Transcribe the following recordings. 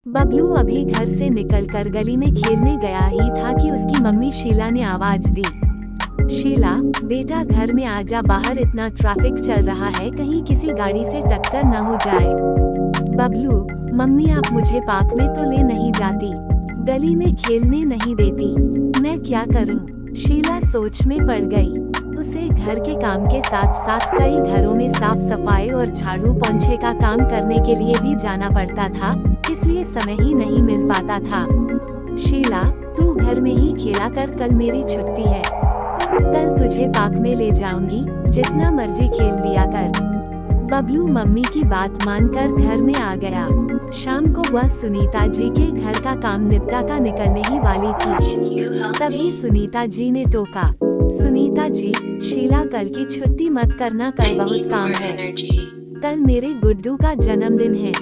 बबलू अभी घर से निकलकर गली में खेलने गया ही था कि उसकी मम्मी शीला ने आवाज दी। शीला, बेटा घर में आजा, बाहर इतना ट्रैफिक चल रहा है, कहीं किसी गाड़ी से टक्कर न हो जाए। बबलू, मम्मी आप मुझे पार्क में तो ले नहीं जाती, गली में खेलने नहीं देती, मैं क्या करूं? शीला सोच में पड़ गई। उसे घर के काम के साथ साथ कई घरों में साफ सफाई और झाड़ू पोंछे का काम करने के लिए भी जाना पड़ता था, इसलिए समय ही नहीं मिल पाता था। शीला, तू घर में ही खेला कर, कल मेरी छुट्टी है, कल तुझे पार्क में ले जाऊंगी, जितना मर्जी खेल लिया कर। बबलू मम्मी की बात मानकर घर में आ गया। शाम को वह सुनीता जी के घर का काम निपटा कर निकलने ही वाली थी, तभी सुनीता जी ने टोका। सुनीता जी, शीला कल की छुट्टी मत करना, कल बहुत काम है, कल मेरे गुड्डू का जन्मदिन है,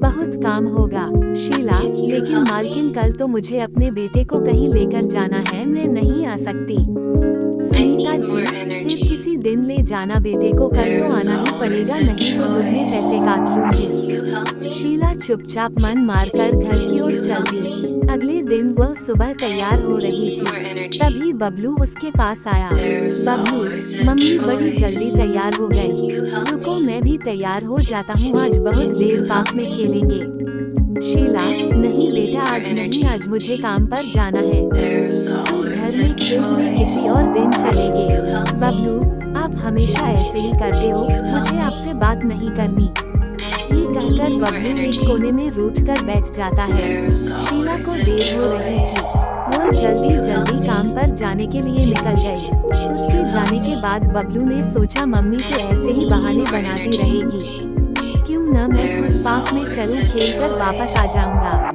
बहुत काम होगा। शीला, लेकिन मालकिन कल तो मुझे अपने बेटे को कहीं लेकर जाना है, मैं नहीं आ सकती। सुनीता जी, फिर किसी दिन ले जाना बेटे को, कल तो आना ही पड़ेगा, नहीं तो दुगने पैसे काट लूंगी। शीला चुपचाप मन मारकर घर की ओर चल दी। अगले दिन वह सुबह तैयार हो रही थी, तभी बबलू उसके पास आया। बबलू, मम्मी बड़ी जल्दी तैयार हो गई, रुको मैं भी तैयार हो जाता हूँ, आज बहुत देर पार्क में खेलेंगे। शीला, नहीं बेटा आज नहीं, आज मुझे काम पर जाना है, तो घर में खेलने किसी और दिन चलेंगे। बबलू, आप हमेशा ऐसे ही करते हो, मुझे आपसे बात नहीं करनी। ये कहकर बबलू एक कोने में रूठ कर बैठ जाता है। शीला को देर हो रही थी, वह जल्दी जल्दी काम पर जाने के लिए निकल गई। उसके जाने के बाद बबलू ने सोचा मम्मी तो ऐसे ही बहाने बनाती रहेगी, क्यों न मैं खुद पार्क में चलूं, खेलकर वापस आ जाऊंगा,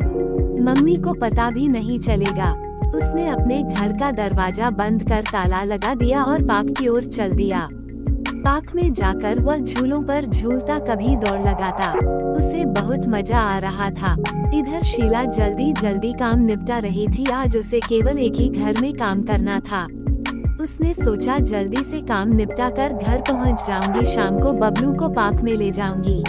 मम्मी को पता भी नहीं चलेगा। उसने अपने घर का दरवाजा बंद कर ताला लगा दिया और पार्क की ओर चल दिया। पार्क में जाकर वह झूलों पर झूलता कभी दौड़ लगाता, उसे बहुत मजा आ रहा था। इधर शीला जल्दी जल्दी काम निपटा रही थी, आज उसे केवल एक ही घर में काम करना था। उसने सोचा जल्दी से काम निपटा कर घर पहुंच जाऊंगी, शाम को बबलू को पार्क में ले जाऊंगी।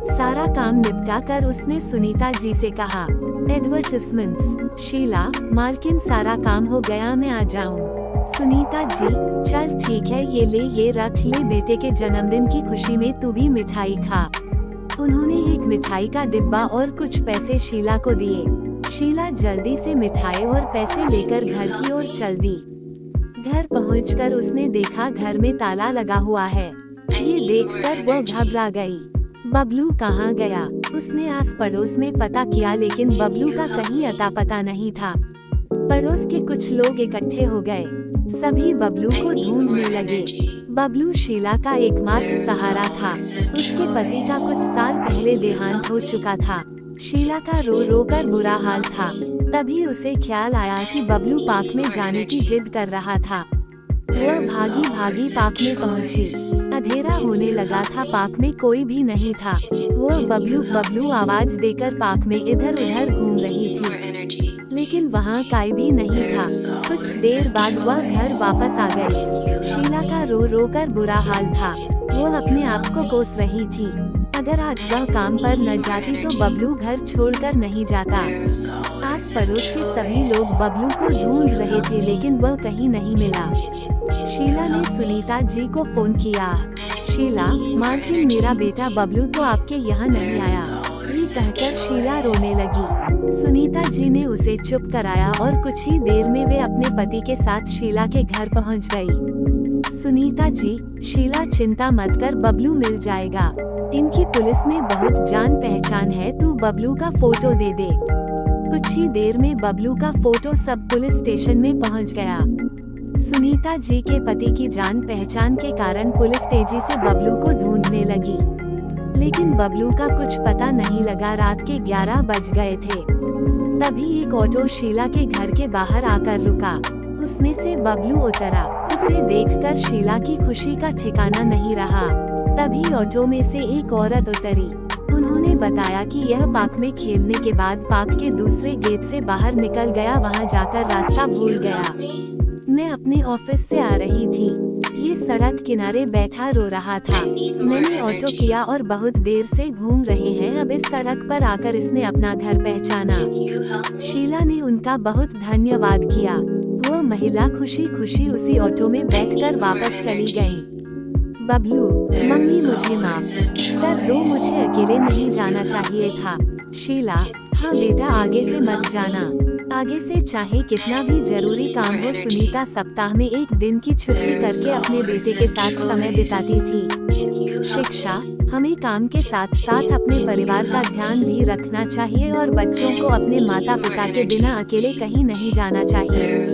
सारा काम निपटा कर उसने सुनीता जी से कहा, एडवर्टाइजमेंट्स। शीला, मालकिन सारा काम हो गया, मैं आ जाऊं। सुनीता जी, चल ठीक है, ये रख ले, बेटे के जन्मदिन की खुशी में तू भी मिठाई खा। उन्होंने एक मिठाई का डिब्बा और कुछ पैसे शीला को दिए। शीला जल्दी से मिठाई और पैसे लेकर घर की ओर चल दी। घर पहुंचकर उसने देखा घर में ताला लगा हुआ है। ये देखकर वह घबरा गई। बबलू कहाँ गया? उसने आस पड़ोस में पता किया, लेकिन बबलू का कहीं अता पता नहीं था। पड़ोस के कुछ लोग इकट्ठे हो गए, सभी बबलू को ढूंढने लगे। बबलू शीला का एकमात्र सहारा था। उसके पति का कुछ साल पहले देहांत हो चुका था। शीला का रो रो कर बुरा हाल था। तभी उसे ख्याल आया कि बबलू पार्क में जाने की जिद कर रहा था। वह भागी भागी पार्क में पहुंची। अंधेरा होने लगा था, पार्क में कोई भी नहीं था। वह बबलू बबलू आवाज देकर पार्क में इधर उधर घूम रही थी, लेकिन वहाँ कोई भी नहीं था। कुछ देर बाद वह घर वापस आ गई। शीला का रो रो कर बुरा हाल था। वो अपने आप को कोस रही थी, अगर आज वह काम पर न जाती तो बबलू घर छोड़कर नहीं जाता। आस पड़ोस के सभी लोग बबलू को ढूंढ रहे थे, लेकिन वह कहीं नहीं मिला। शीला ने सुनीता जी को फोन किया। शीला, मालकिन मेरा बेटा बबलू तो आपके यहाँ नहीं आया, ये कहकर शीला रोने लगी। सुनीता जी ने उसे चुप कराया और कुछ ही देर में वे अपने पति के साथ शीला के घर पहुंच गई। सुनीता जी, शीला चिंता मत कर, बबलू मिल जाएगा। इनकी पुलिस में बहुत जान पहचान है, तू बबलू का फोटो दे दे। कुछ ही देर में बबलू का फोटो सब पुलिस स्टेशन में पहुंच गया। सुनीता जी के पति की जान पहचान के कारण पुलिस तेजी से बबलू को ढूंढने लगी, लेकिन बबलू का कुछ पता नहीं लगा। रात के 11 बज गए थे। तभी एक ऑटो शीला के घर के बाहर आकर रुका। उसमें से बबलू उतरा। उसे देखकर शीला की खुशी का ठिकाना नहीं रहा। तभी ऑटो में से एक औरत उतरी। उन्होंने बताया कि यह पार्क में खेलने के बाद पार्क के दूसरे गेट से बाहर निकल गया, वहां जाकर रास्ता भूल गया। मैं अपने ऑफिस से आ रही थी, ये सड़क किनारे बैठा रो रहा था। मैंने ऑटो किया और बहुत देर से घूम रहे हैं, अब इस सड़क पर आकर इसने अपना घर पहचाना। शीला ने उनका बहुत धन्यवाद किया। वो महिला खुशी खुशी उसी ऑटो में बैठकर वापस चली गई। बबलू, मम्मी मुझे माफ कर दो, मुझे अकेले नहीं जाना चाहिए था। शीला, हाँ बेटा, आगे से मत जाना। आगे से चाहे कितना भी जरूरी काम हो, सुनीता सप्ताह में एक दिन की छुट्टी करके अपने बेटे के साथ समय बिताती थी। शिक्षा, हमें काम के साथ साथ अपने परिवार का ध्यान भी रखना चाहिए और बच्चों को अपने माता पिता के बिना अकेले कहीं नहीं जाना चाहिए।